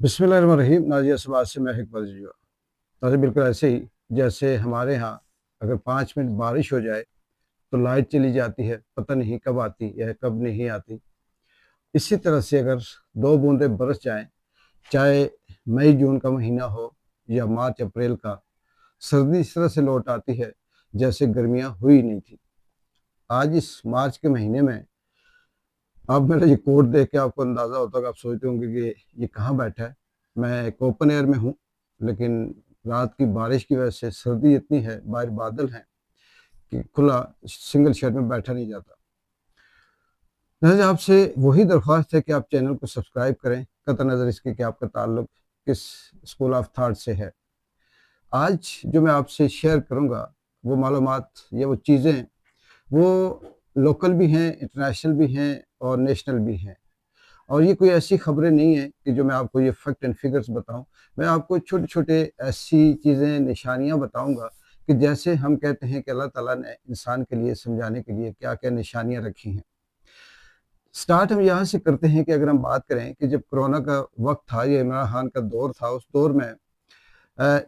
बिस्मिल्लाहिर्रहमानिर्रहीम। नाजिया समाज से मैं हिकमत जी। नाज़रीन, बिल्कुल ऐसे ही जैसे हमारे यहाँ अगर 5 मिनट बारिश हो जाए तो लाइट चली जाती है, पता नहीं कब आती है, कब नहीं आती। इसी तरह से अगर 2 बूंदें बरस जाएँ, चाहे मई-जून का महीना हो या मार्च-अप्रैल का, सर्दी इस तरह से लौट आती है जैसे गर्मियाँ हुई नहीं थी। आज इस मार्च के महीने में अब मेरा ये कोट देख के आपको अंदाज़ा होता होगा, आप सोचते होंगे कि ये कहाँ बैठा है। मैं एक ओपन एयर में हूँ, लेकिन रात की बारिश की वजह से सर्दी इतनी है, बाहर बादल हैं कि खुला सिंगल शेड में बैठा नहीं जाता। लिहाज़ा आपसे वही दरख्वास्त है कि आप चैनल को सब्सक्राइब करें, कतई नज़र इसके कि आपका ताल्लुक किस स्कूल ऑफ थॉट से है। आज जो मैं आपसे शेयर करूँगा, वो मालूमात या वो चीज़ें, वो लोकल भी हैं, इंटरनेशनल भी हैं और नेशनल भी हैं। और ये कोई ऐसी खबरें नहीं है कि जो मैं आपको ये फैक्ट एंड फिगर्स बताऊँ। मैं आपको छोटे-छोटे ऐसी चीज़ें, निशानियाँ बताऊँगा कि जैसे हम कहते हैं कि अल्लाह ताला ने इंसान के लिए समझाने के लिए क्या-क्या निशानियाँ रखी हैं। स्टार्ट हम यहाँ से करते हैं कि अगर हम बात करें कि जब कोरोना का वक़्त था, ये इमरान खान का दौर था, उस दौर में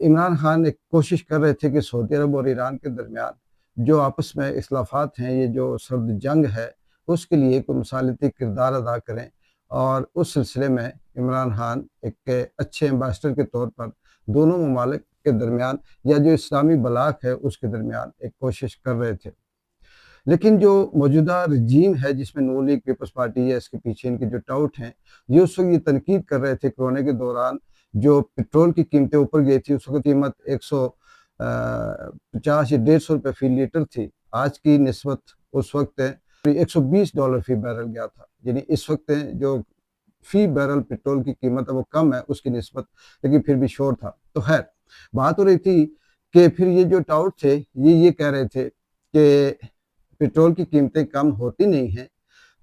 इमरान खान एक कोशिश कर रहे थे कि सऊदी अरब और ईरान के दरमियान जो आपस में इख्लाफ़ात हैं, ये जो सर्द जंग है, उसके लिए कोई मसालती किरदार अदा करें। और उस सिलसिले में इमरान खान एक अच्छे एम्बेसडर के तौर पर दोनों ममालिक के दरमियान या जो इस्लामी ब्लॉक है, उसके दरमियान एक कोशिश कर रहे थे। लेकिन जो मौजूदा रजीम है जिसमें नून लीग पीपल्स पार्टी है, इसके पीछे इनके जो टाउट हैं, ये उस वक़्त ये तनकीद कर रहे थे कोरोना के दौरान जो पेट्रोल की कीमतें ऊपर गई थी, उस वक़्त कीमत 150 या ₹150 फ़ी लीटर थी। आज की निस्बत उस वक़्त $120 फ़ी बैरल गया था। यानी इस वक़्त जो फ़ी बैरल पेट्रोल की कीमत है वो कम है उसकी निस्बत, लेकिन फिर भी शोर था। तो ख़ैर, बात हो रही थी कि फिर ये जो टाउट थे, ये कह रहे थे कि पेट्रोल की कीमतें कम होती नहीं हैं,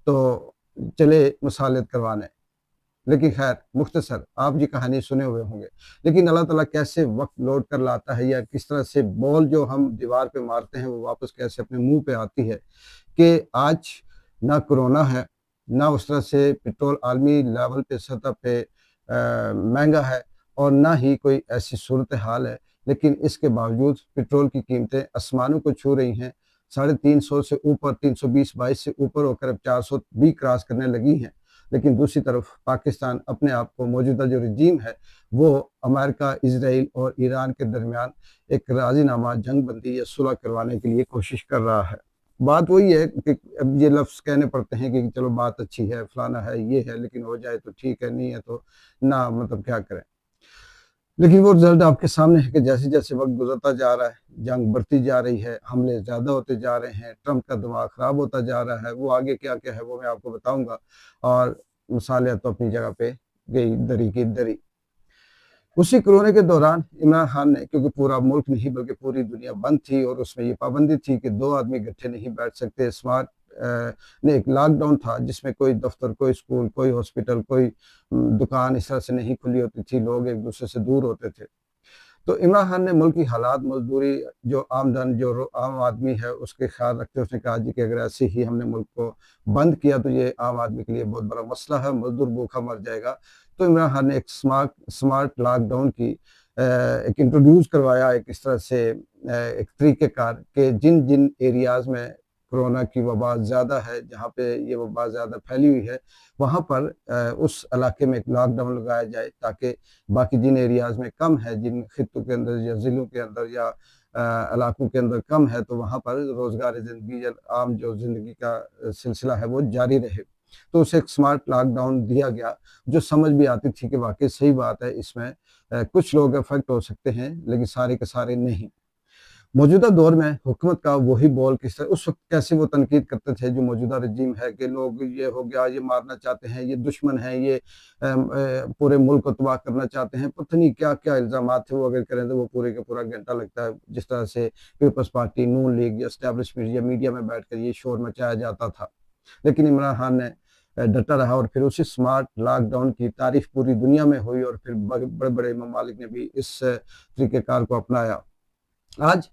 तो चले मुसालियत करवाने। लेकिन ख़ैर मुख्तसर आप ये कहानी सुने हुए होंगे। लेकिन अल्लाह ताला कैसे वक़्त लौट कर लाता है या किस तरह से बॉल जो हम दीवार पे मारते हैं, वो वापस कैसे अपने मुँह पे आती है कि आज ना कोरोना है, ना उस तरह से पेट्रोल आलमी लेवल पे सतह पे महँगा है और ना ही कोई ऐसी सूरत हाल है। लेकिन इसके बावजूद पेट्रोल की कीमतें आसमानों को छू रही हैं। 350 से ऊपर 320-22 से ऊपर होकर अब 400 भी क्रॉस करने लगी हैं। लेकिन दूसरी तरफ पाकिस्तान अपने आप को मौजूदा जो रजीम है, वो अमेरिका, इज़राइल और ईरान के दरमियान एक राज़ीनामा, जंग बंदी या सुलह करवाने के लिए कोशिश कर रहा है। बात वही है कि अब ये लफ्ज़ कहने पड़ते हैं कि चलो बात अच्छी है, फलाना है, ये है, लेकिन हो जाए तो ठीक है, नहीं है तो ना, मतलब क्या करें। लेकिन वो रिज़ल्ट आपके सामने है कि जैसे-जैसे वक़्त गुज़रता जा रहा है, जंग बढ़ती जा रही है, हमले ज़्यादा होते जा रहे हैं, ट्रंप का दिमाग ख़राब होता जा रहा है, वो आगे क्या-क्या है वो मैं आपको बताऊँगा। और मिसालें तो अपनी जगह पे गई दरी की दरी। उसी कोरोना के दौरान इमरान खान ने, क्योंकि पूरा मुल्क नहीं बल्कि पूरी दुनिया बंद थी और उसमें ये पाबंदी थी कि 2 आदमी इकट्ठे नहीं बैठ सकते। ने एक लॉकडाउन था जिसमें कोई दफ्तर, कोई स्कूल, कोई हॉस्पिटल, कोई दुकान इस तरह से नहीं खुली होती थी, लोग एक-दूसरे से दूर होते थे। तो इमरान खान ने मुल्क की हालात, मज़दूरी, जो आमदन, जो आम आदमी है उसके ख़्याल रखते हुए उसने कहा जी कि अगर ऐसे ही हमने मुल्क को बंद किया तो ये आम आदमी के लिए बहुत बड़ा मसला है, मज़दूर भूखा मर जाएगा। तो इमरान खान ने एक स्मार्ट लॉकडाउन की एक इंट्रोड्यूस करवाया, एक इस तरह से एक तरीक़ेकार कि जिन-जिन एरियाज़ में कोरोना की वबा ज़्यादा है, जहाँ पे ये वबा ज़्यादा फैली हुई है, वहाँ पर उस इलाके में एक लॉकडाउन लगाया जाए ताकि बाकी जिन एरियाज़ में कम है, जिन खित्तों के अंदर या ज़िलों के अंदर या इलाकों के अंदर कम है, तो वहाँ पर रोज़गार ज़िंदगी या आम जो ज़िंदगी का सिलसिला है वो जारी रहे। तो उसे एक स्मार्ट लॉकडाउन दिया गया, जो समझ भी आती थी कि वाक़ई सही बात है, इसमें कुछ लोग अफ़ेक्ट हो सकते हैं, लेकिन सारे के सारे नहीं। मौजूदा दौर में हुकूमत का वही बॉल किस तरह उस वक़्त कैसे वो तनकीद करते थे जो मौजूदा रजीम है कि लोग ये हो गया, ये मारना चाहते हैं, ये दुश्मन हैं, ये पूरे मुल्क को तबाह करना चाहते हैं। पता नहीं क्या-क्या इल्ज़ामात थे, वो अगर करें तो वो पूरे का पूरा घंटा लगता है। जिस तरह से पीपल्स पार्टी, नून लीग या एस्टेब्लिशमेंट या मीडिया में बैठकर ये शोर मचाया जाता था। लेकिन इमरान खान ने डटा रहा और फिर उसी स्मार्ट लॉकडाउन की तारीफ़ पूरी दुनिया में हुई और फिर बड़े-बड़े ममालिक ने भी इस तरीक़ेकार को अपनाया। आज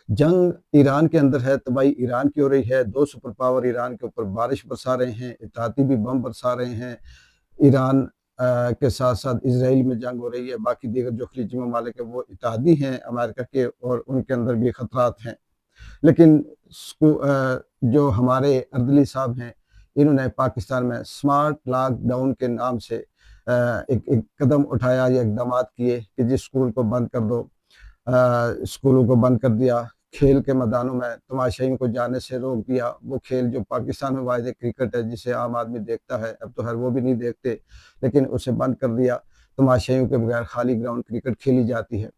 जंग ईरान के अंदर है, तबाही ईरान की हो रही है, 2 सुपर पावर ईरान के ऊपर बारिश बरसा रहे हैं, इत्तेहादी भी बम बरसा रहे हैं। ईरान के साथ साथ इसराइल में जंग हो रही है, बाकी दीगर जो खलीजी ममालिक है वो इत्तेहादी हैं अमेरिका के, और उनके अंदर भी खतरात हैं। लेकिन जो हमारे अर्दली साहब हैं, इन्होंने पाकिस्तान में स्मार्ट लॉकडाउन के नाम से एक कदम उठाया या इकदाम किए कि जिस स्कूल को बंद कर दो, स्कूलों को बंद कर दिया, खेल के मैदानों में तमाशाइयों को जाने से रोक दिया। वो खेल जो पाकिस्तान में वायदे क्रिकेट है जिसे आम आदमी देखता है, अब तो हर वो भी नहीं देखते, लेकिन उसे बंद कर दिया। तमाशाइयों के बगैर खाली ग्राउंड क्रिकेट खेली जाती है।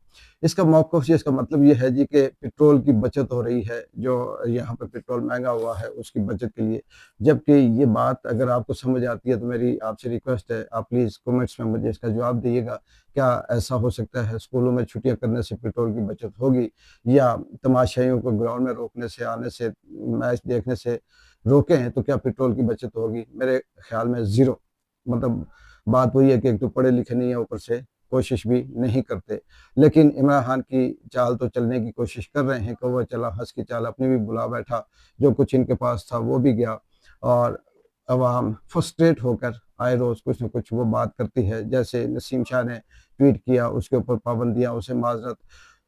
इसका मौक़िफ़ जी, इसका मतलब ये है जी कि पेट्रोल की बचत हो रही है, जो यहाँ पे पेट्रोल महँगा हुआ है उसकी बचत के लिए। जबकि ये बात अगर आपको समझ आती है तो मेरी आपसे रिक्वेस्ट है, आप प्लीज़ कमेंट्स में मुझे इसका जवाब दीजिएगा। क्या ऐसा हो सकता है स्कूलों में छुट्टियाँ करने से पेट्रोल की बचत होगी, या तमाशाइयों को ग्राउंड में रोकने से, आने से, मैच देखने से रोकें तो क्या पेट्रोल की बचत होगी? मेरे ख़्याल में ज़ीरो। मतलब बात वही है कि एक तो पढ़े लिखे नहीं है, ऊपर से कोशिश भी नहीं करते। लेकिन इमरान खान की चाल तो चलने की कोशिश कर रहे हैं, कौवा चला हँस की चाल अपनी भी बुला बैठा। जो कुछ इनके पास था वो भी गया, और अवाम फ्रस्ट्रेट होकर आए रोज़ कुछ न कुछ वो बात करती है। जैसे नसीम शाह ने ट्वीट किया, उसके ऊपर पाबंदियाँ, उसे माज़रत।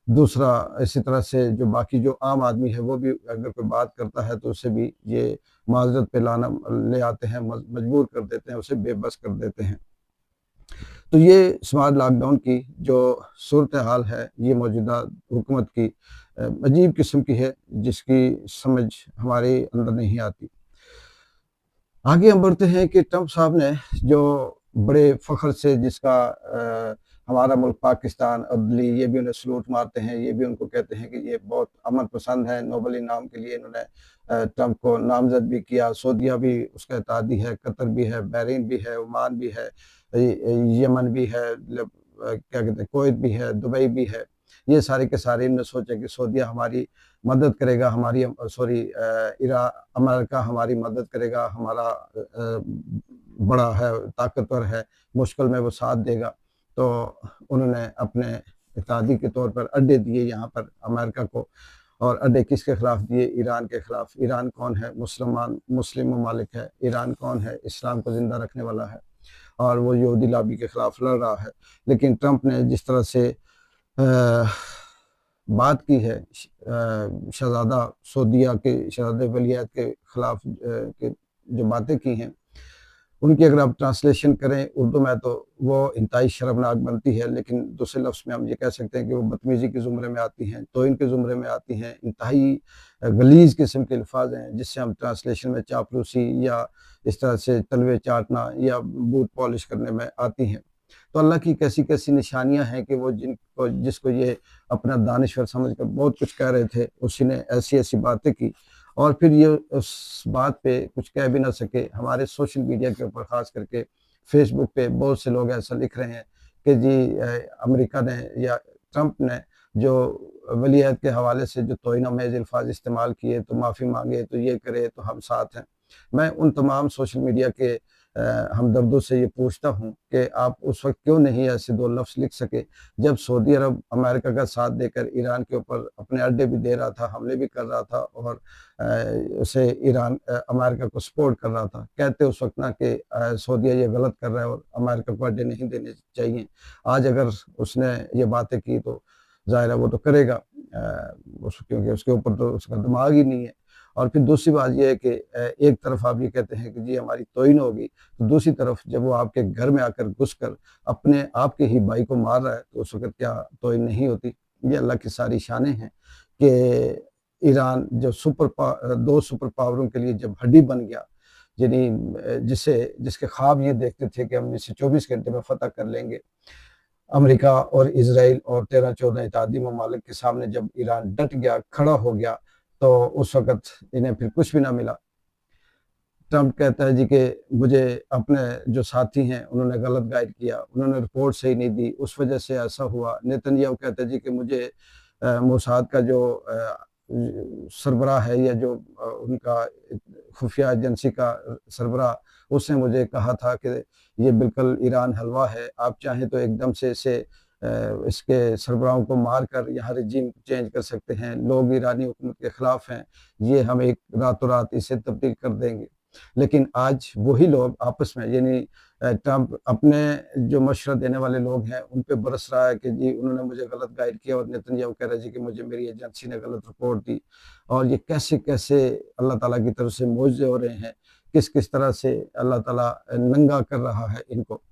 दूसरा, इसी तरह से जो बाकी जो आम आदमी है वो भी अगर कोई बात करता है तो उसे भी ये माज़रत पे लाना ले आते हैं, मजबूर कर देते हैं, उसे बेबस कर देते हैं। तो ये स्मार्ट लॉकडाउन की जो सूरत हाल है, ये मौजूदा हुकूमत की अजीब किस्म की है, जिसकी समझ हमारे अंदर नहीं आती। आगे हम बढ़ते हैं कि ट्रंप साहब ने जो बड़े फ़ख्र से, जिसका हमारा मुल्क पाकिस्तान, अदली, ये भी उन्हें सलूट मारते हैं, ये भी उनको कहते हैं कि ये बहुत अमन पसंद है। नोबेल इनाम के लिए इन्होंने ट्रंप को नामज़द भी किया। सऊदीया भी उसका इत्तेहादी है, कतर भी है, बहरीन भी है, ओमान भी है, यमन भी है, क्या कहते हैं, कुवैत भी है, दुबई भी है। ये सारे के सारे इन्होंने सोचा कि सऊदीया हमारी मदद करेगा, हमारी सॉरी अमेरिका हमारी मदद करेगा, हमारा बड़ा है, ताकतवर है, मुश्किल में वो साथ देगा। तो उन्होंने अपने इत्तेहादी के तौर पर अड्डे दिए यहाँ पर अमेरिका को, और अड्डे किसके खिलाफ दिए? ईरान के खिलाफ। ईरान कौन है? मुस्लिम ममालिक है। ईरान कौन है? इस्लाम को ज़िंदा रखने वाला है, और वो यहूदी लॉबी के खिलाफ लड़ रहा है। लेकिन ट्रंप ने जिस तरह से बात की है शहज़ादा सऊदीया के शहज़ादे वलीअहद के खिलाफ, के जो बातें की हैं, उनकी अगर आप ट्रांसलेशन करें उर्दू में तो वो इंतहाई शर्मनाक बनती है। लेकिन दूसरे लफ्ज़ में हम ये कह सकते हैं कि वो बदतमीज़ी के ज़ुमरे में आती हैं, तौहीन के ज़ुमरे में आती हैं। इंतहाई गलीज़ किस्म के अल्फाज हैं, जिससे हम ट्रांसलेशन में चापलूसी या इस तरह से तलवे चाटना या बूट पॉलिश करने में आती हैं। तो अल्लाह की कैसी-कैसी निशानियाँ हैं कि वो जिसको ये अपना दानिश्वर समझकर बहुत कुछ कह रहे थे, उसी ने ऐसी-ऐसी बातें की, और फिर ये उस बात पे कुछ कह भी ना सके। हमारे सोशल मीडिया के ऊपर ख़ास करके फ़ेसबुक पे बहुत से लोग ऐसा लिख रहे हैं कि जी अमेरिका ने या ट्रंप ने जो वलीअहद के हवाले से जो तौहीन-आमेज़ अल्फाज इस्तेमाल किए, तो माफ़ी माँगे, तो ये करे, तो हम साथ हैं। मैं उन तमाम सोशल मीडिया के हमदर्दों से ये पूछता हूँ कि आप उस वक़्त क्यों नहीं ऐसे 2 लफ्ज़ लिख सके, जब सऊदी अरब अमेरिका का साथ देकर ईरान के ऊपर अपने अड्डे भी दे रहा था, हमले भी कर रहा था, और उसे अमेरिका को सपोर्ट कर रहा था। कहते उस वक़्त ना कि सऊदीया ये गलत कर रहा है और अमेरिका को अड्डे नहीं देने चाहिए। आज अगर उसने ये बातें की तो ज़ाहिर है वो तो करेगा, क्योंकि उसके ऊपर तो उसका दिमाग ही नहीं है। और फिर दूसरी बात ये है कि एक तरफ आप ये कहते हैं कि जी हमारी तौहीन होगी, तो दूसरी तरफ जब वो आपके घर में आकर घुसकर अपने आपके ही भाई को मार रहा है, तो उस वक़्त क्या तौहीन नहीं होती? ये अल्लाह की सारी शानें हैं कि ईरान जो दो सुपर पावरों के लिए जब हड्डी बन गया, यानी जिसके ख्वाब ये देखते थे कि हम इसे 24 घंटे में फ़तह कर लेंगे। अमेरिका और इज़राइल और 13-14 इत्तेहादी ममालिक के सामने जब ईरान डट गया, खड़ा हो गया, तो उस वक़्त इन्हें फिर कुछ भी ना मिला। ट्रंप कहता है जी कि मुझे अपने जो साथी हैं उन्होंने गलत गाइड किया, उन्होंने रिपोर्ट सही नहीं दी, उस वजह से ऐसा हुआ। नेतन्याहू कहता है जी कि मुझे मोसाद का जो सरबराह है, या जो उनका खुफिया एजेंसी का सरबराह, उसने मुझे कहा था कि ये बिल्कुल ईरान हलवा है, आप चाहें तो एकदम से इसके सरबराहों को मार कर यहाँ रजीम चेंज कर सकते हैं। लोग ईरानी हुकूमत के ख़िलाफ़ हैं, ये हम एक रातों रात इसे तब्दील कर देंगे। लेकिन आज वही लोग आपस में, यानी ट्रंप अपने जो मशवरा देने वाले लोग हैं उन पे बरस रहा है कि जी उन्होंने मुझे गलत गाइड किया, और नेतन्याहू कह रहे जी कि मुझे मेरी एजेंसी ने गलत रिपोर्ट दी। और ये कैसे कैसे अल्लाह ताला की तरफ से मौजज़े हो रहे हैं, किस किस तरह से अल्लाह ताला नंगा कर रहा है इनको।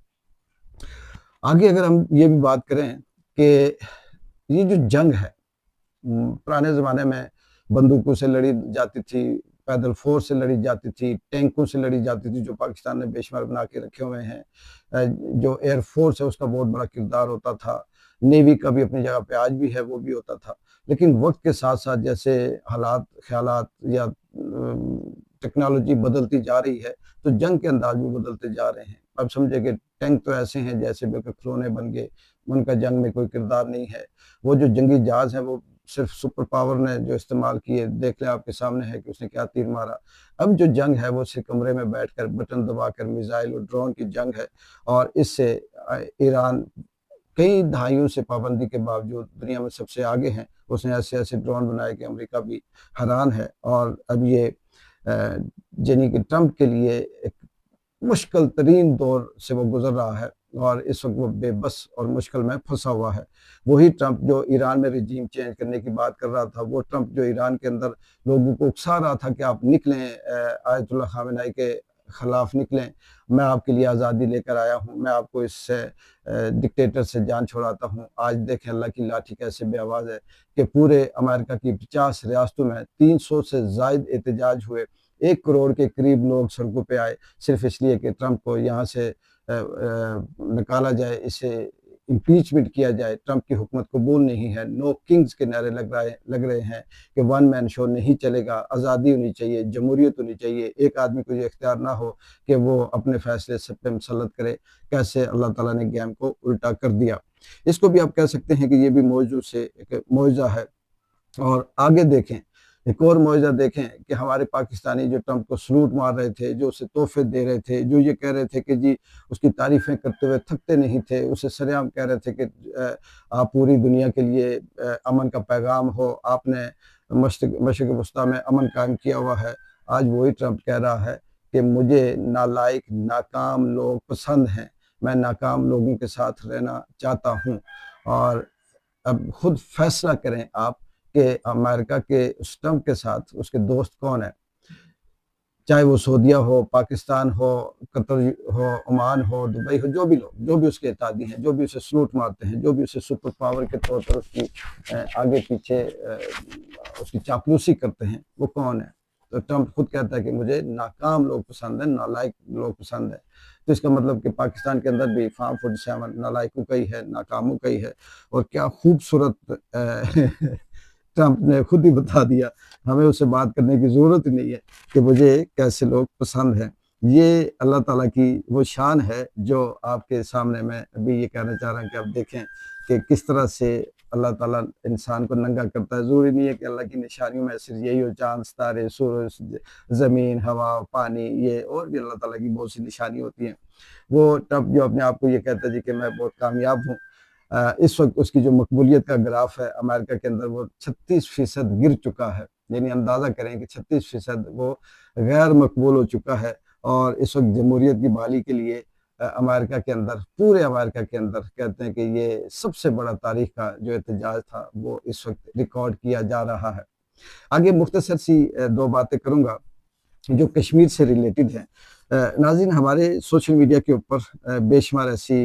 आगे अगर हम ये भी बात करें कि ये जो जंग है, पुराने ज़माने में बंदूकों से लड़ी जाती थी, पैदल फ़ोर्स से लड़ी जाती थी, टैंकों से लड़ी जाती थी, जो पाकिस्तान ने बेशुमार बना के रखे हुए हैं। जो एयर फ़ोर्स है उसका बहुत बड़ा किरदार होता था, नेवी का भी अपनी जगह पे आज भी है, वो भी होता था। लेकिन वक़्त के साथ-साथ जैसे हालात, ख़यालात या टेक्नोलॉजी बदलती जा रही है, तो जंग के अंदाज़ भी बदलते जा रहे हैं। अब समझिए कि टैंक तो ऐसे हैं जैसे बिल्कुल खिलौने बन गए, उनका जंग में कोई किरदार नहीं है। वो जो जंगी जहाज़ हैं वो सिर्फ सुपर पावर ने जो इस्तेमाल किए, देख लें आपके सामने है कि उसने क्या तीर मारा। अब जो जंग है वो सिर्फ कमरे में बैठकर बटन दबाकर मिसाइल और ड्रोन की जंग है, और इससे ईरान कई दहाइयों से पाबंदी के बावजूद दुनिया में सबसे आगे हैं। उसने ऐसे-ऐसे ड्रोन बनाए कि अमेरिका भी हैरान है, और अब ये यानी कि ट्रंप के लिए एक मुश्किल तरीन दौर से वो गुजर रहा है, और इस वक्त वो बेबस और मुश्किल में फंसा हुआ है। वही ट्रंप जो ईरान में रिजीम चेंज करने की बात कर रहा था, वो ट्रंप जो ईरान के अंदर लोगों को उकसा रहा था कि आप निकलें, आयतुल्लाह खामेनी के खिलाफ निकलें, मैं आपके लिए आज़ादी लेकर आया हूँ, मैं आपको इस डिक्टेटर से जान छुड़ाता हूँ। आज देखें अल्लाह की लाठी कैसे बेआवाज़ है कि पूरे अमेरिका की 50 रियासतों में 300 से ज़ायद एहतजाज हुए। 1 करोड़ के करीब लोग सड़कों पे आए, सिर्फ इसलिए कि ट्रंप को यहाँ से निकाला जाए, इसे इम्पीचमेंट किया जाए। ट्रंप की हुकूमत कबूल नहीं है, नो किंग्स के नारे लग रहे हैं कि वन मैन शो नहीं चलेगा, आज़ादी होनी चाहिए, जमहूरियत होनी चाहिए, एक आदमी को ये इख्तियार ना हो कि वो अपने फैसले सब पे मुसल्लत करे। कैसे अल्लाह ताला ने गेम को उल्टा कर दिया। इसको भी आप कह सकते हैं कि ये भी मौजू से एक मुआवजा है। और आगे देखें, एक और मुआवजा देखें कि हमारे पाकिस्तानी जो ट्रंप को सलूट मार रहे थे, जो उसे तोहफ़े दे रहे थे, जो ये कह रहे थे कि जी उसकी तारीफ़ें करते हुए थकते नहीं थे, उसे सरेआम कह रहे थे कि आप पूरी दुनिया के लिए अमन का पैगाम हो, आपने मशरिक़ वस्ता में अमन कायम किया हुआ है। आज वही ट्रंप कह रहा है कि मुझे नालायक, नाकाम लोग पसंद हैं, मैं नाकाम लोगों के साथ रहना चाहता हूँ। और अब खुद फैसला करें आप कि अमेरिका के उस ट्रंप के साथ उसके दोस्त कौन है? चाहे वो सऊदीया हो, पाकिस्तान हो, कतर हो, ओमान हो, दुबई हो, जो भी लोग, जो भी उसके इत्तेहादी हैं, जो भी उसे सलूट मारते हैं, जो भी उसे सुपर पावर के तौर पर उसकी आगे पीछे उसकी चापलूसी करते हैं, वो कौन है? तो ट्रंप खुद कहता है कि मुझे नाकाम लोग पसंद हैं, नालायक लोग पसंद हैं। तो इसका मतलब कि पाकिस्तान के अंदर भी फार्म 47 नालायकों का ही है, नाकामों का ही है। और क्या खूबसूरत ट्रंप ने खुद ही बता दिया, हमें उससे बात करने की ज़रूरत ही नहीं है कि मुझे कैसे लोग पसंद हैं। ये अल्लाह ताला की वो शान है जो आपके सामने मैं अभी ये कहना चाह रहा हूँ कि आप देखें कि किस तरह से अल्लाह ताला इंसान को नंगा करता है। ज़रूरी नहीं है कि अल्लाह की निशानियों में सिर्फ यही हो, चाँद, सितारे, सूरज, ज़मीन, हवा, पानी, ये और भी अल्लाह ताला की बहुत सी निशानी होती हैं। वो ट्रंप जो अपने आप को ये कहता है जी कि मैं बहुत कामयाब हूँ, इस वक्त उसकी जो मकबूलियत का ग्राफ है अमेरिका के अंदर वो 36% गिर चुका है। यानी अंदाज़ा करें कि 36% वो गैर मकबूल हो चुका है। और इस वक्त जमहूरियत की बहाली के लिए अमेरिका के अंदर, पूरे अमेरिका के अंदर कहते हैं कि ये सबसे बड़ा तारीख का जो एहतजाज था वो इस वक्त रिकॉर्ड किया जा रहा है। आगे मुख्तसर सी 2 बातें करूँगा जो कश्मीर से रिलेटेड हैं। नाज़रीन, हमारे सोशल मीडिया के ऊपर बेशुमार ऐसी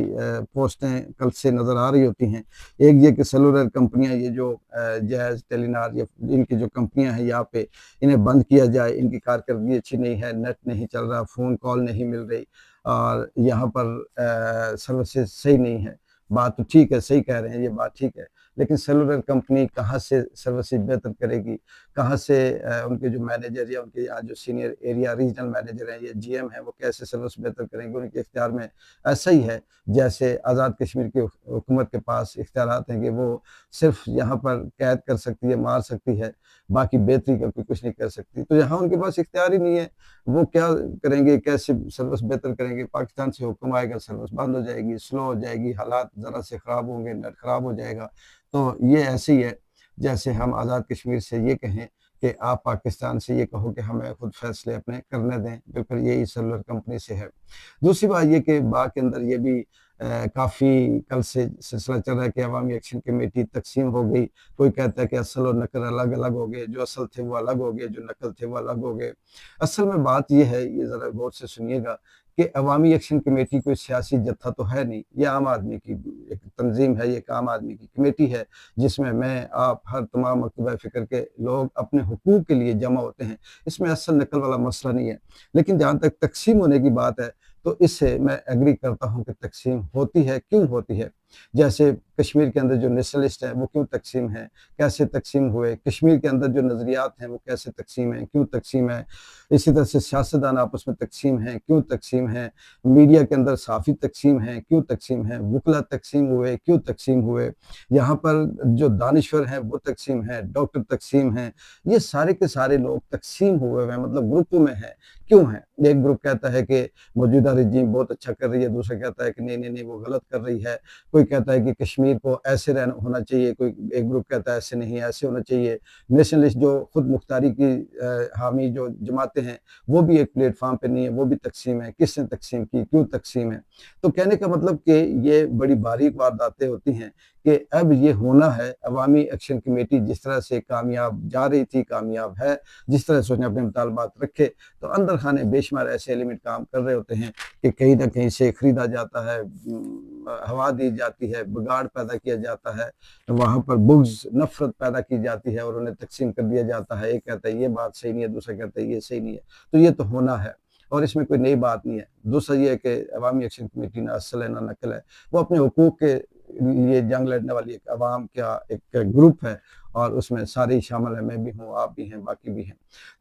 पोस्टें कल से नज़र आ रही होती हैं। एक ये कि सेलुलर कंपनियां, ये जो जैज़, टेलीनार, ये इनकी जो कंपनियां हैं यहाँ पे, इन्हें बंद किया जाए, इनकी कारकर्दगी अच्छी नहीं है, नेट नहीं चल रहा, फ़ोन कॉल नहीं मिल रही, और यहाँ पर सर्विसेज सही नहीं है। बात तो ठीक है, सही कह रहे हैं, ये बात ठीक है, लेकिन सेलुलर कंपनी कहाँ से सर्विसेज बेहतर करेगी? कहाँ से उनके जो मैनेजर या उनके यहाँ जो सीनियर एरिया रीजनल मैनेजर हैं या जीएम हैं, वो कैसे सर्विस बेहतर करेंगे? उनके इख्तियार में ऐसा ही है जैसे आज़ाद कश्मीर की हुकूमत के पास इख्तियारात हैं कि वो सिर्फ यहाँ पर कैद कर सकती है, मार सकती है, बाकी बेहतरी का कोई कुछ नहीं कर सकती। तो यहाँ उनके पास इख्तियार ही नहीं है, वो क्या करेंगे, कैसे सर्विस बेहतर करेंगे? पाकिस्तान से हुक्म आएगा, सर्विस बंद हो जाएगी, स्लो हो जाएगी, हालात ज़रा से ख़राब होंगे, नेट ख़राब हो जाएगा। तो ये ऐसे ही है जैसे हम आज़ाद कश्मीर से ये कहें कि आप पाकिस्तान से ये कहो कि हमें खुद फैसले अपने करने दें, बिल्कुल यही सेलुलर कंपनी से है। दूसरी बात ये कि बाग के अंदर ये भी काफ़ी कल से सिलसिला चल रहा है कि अवामी एक्शन कमेटी तकसीम हो गई। कोई कहता है कि असल और नकल अलग-अलग हो गए, जो असल थे वो अलग हो गए, जो नकल थे वो अलग हो गए। असल में बात ये है, ये ज़रा गौर से सुनिएगा कि अवामी एक्शन कमेटी कोई सियासी जत्था तो है नहीं, ये आम आदमी की एक तंज़ीम है, ये एक आम आदमी की कमेटी है, जिसमें मैं, आप, हर तमाम मकतबा फ़िक्र के लोग अपने हुकूक के लिए जमा होते हैं। इसमें असल नकल वाला मसला नहीं है। लेकिन जहाँ तक तकसीम होने की बात है, तो इससे मैं एग्री करता हूँ कि तकसीम होती है, क्यों होती है? जैसे कश्मीर के अंदर जो नेशनलिस्ट हैं, वो क्यों तकसीम हैं? कैसे तकसीम हुए? कश्मीर के अंदर जो नज़रियात हैं, वो कैसे तकसीम हैं? क्यों तकसीम है? इसी तरह से सियासतदान आपस में तकसीम हैं, क्यों तकसीम हैं? मीडिया के अंदर सहाफ़ी तकसीम हैं, क्यों तकसीम हैं? वुकला तकसीम हुए, क्यों तकसीम हुए? यहाँ पर जो दानिश्वर हैं, वो तकसीम हैं, डॉक्टर तकसीम हैं। ये सारे के सारे लोग तकसीम हुए हुए हैं, मतलब ग्रुपों में हैं। क्यों हैं? एक ग्रुप कहता है कि मौजूदा रजीम बहुत अच्छा कर रही है, दूसरा कहता है कि नहीं, नहीं, नहीं, वो गलत कर रही है। कोई कहता है कि कश्मीर को ऐसे रहना होना चाहिए, कोई एक ग्रुप कहता है ऐसे नहीं, ऐसे होना चाहिए। नेशनलिस्ट जो खुद मुख्तारी की हामी जो जमातें हैं, वो भी एक प्लेटफॉर्म पे नहीं है, वो भी तकसीम है। किसने तकसीम की? क्यों तकसीम है? तो कहने का मतलब कि ये बड़ी बारीक वारदातें होती हैं कि अब ये होना है। अवामी एक्शन कमेटी जिस तरह से कामयाब जा रही थी, कामयाब है, जिस तरह से उसने अपने मुतालबात रखे, तो अंदर खाने बेशुमार ऐसे एलिमेंट काम कर रहे होते हैं कि कहीं न कहीं से खरीदा जाता है, हवा दी जाती है, बिगाड़ पैदा किया जाता है, वहाँ पर बुग़्ज़, नफ़रत पैदा की जाती है और उन्हें तक़सीम कर दिया जाता है। एक कहता है ये बात सही नहीं है, दूसरा कहता है ये सही नहीं है। तो ये तो होना है और इसमें कोई नई बात नहीं है। दूसरा ये है कि अवामी एक्शन कमेटी ना असल है, ना नकल है। वो अपने हुकूक के लिए जंग लड़ने वाली एक अवाम का एक ग्रुप है और उसमें सारे ही शामिल हैं, मैं भी हूँ, आप भी हैं, बाकी भी हैं।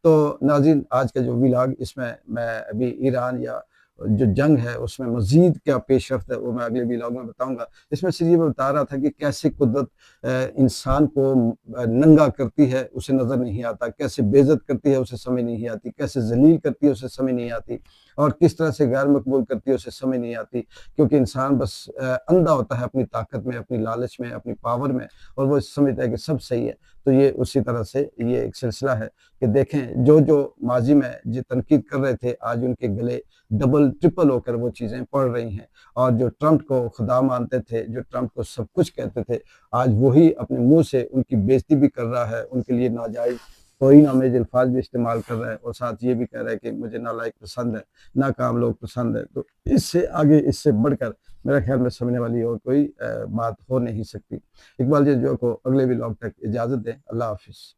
तो नाज़रीन, आज का जो व्लॉग, इसमें मैं अभी ईरान या जो जंग है उसमें मज़ीद क्या पेशरफ़्त है वो मैं अगले व्लॉग में बताऊँगा। इसमें सिर्फ़ ये मैं बता रहा था कि कैसे कुदरत इंसान को नंगा करती है, उसे नज़र नहीं आता, कैसे बेइज़्ज़त करती है, उसे समझ नहीं आती, कैसे ज़लील करती है, उसे समझ नहीं आती और किस तरह से गैर मकबूल करती है, उसे समझ नहीं आती। क्योंकि इंसान बस अंधा होता है अपनी ताकत में, अपनी लालच में, अपनी पावर में और वो समझता है कि सब सही है। तो ये उसी तरह से ये एक सिलसिला है कि देखें जो माज़ी में जो तनकीद कर रहे थे, आज उनके गले डबल ट्रिपल होकर वो चीज़ें पड़ रही हैं और जो ट्रंप को खुदा मानते थे, जो ट्रंप को सब कुछ कहते थे, आज वही अपने मुँह से उनकी बेइज़्ज़ती भी कर रहा है, उनके लिए नाजायज़ तौहीन-आमेज़ अल्फ़ाज़ भी इस्तेमाल कर रहा है और साथ ये भी कह रहा है कि मुझे नालायक पसंद है, नाकाम लोग पसंद है। तो इससे आगे, इससे बढ़कर मेरा ख़्याल में समझने वाली और कोई बात हो नहीं सकती। इकबाल जज्जो को अगले व्लॉग तक इजाज़त दें। अल्लाह हाफ़िज़।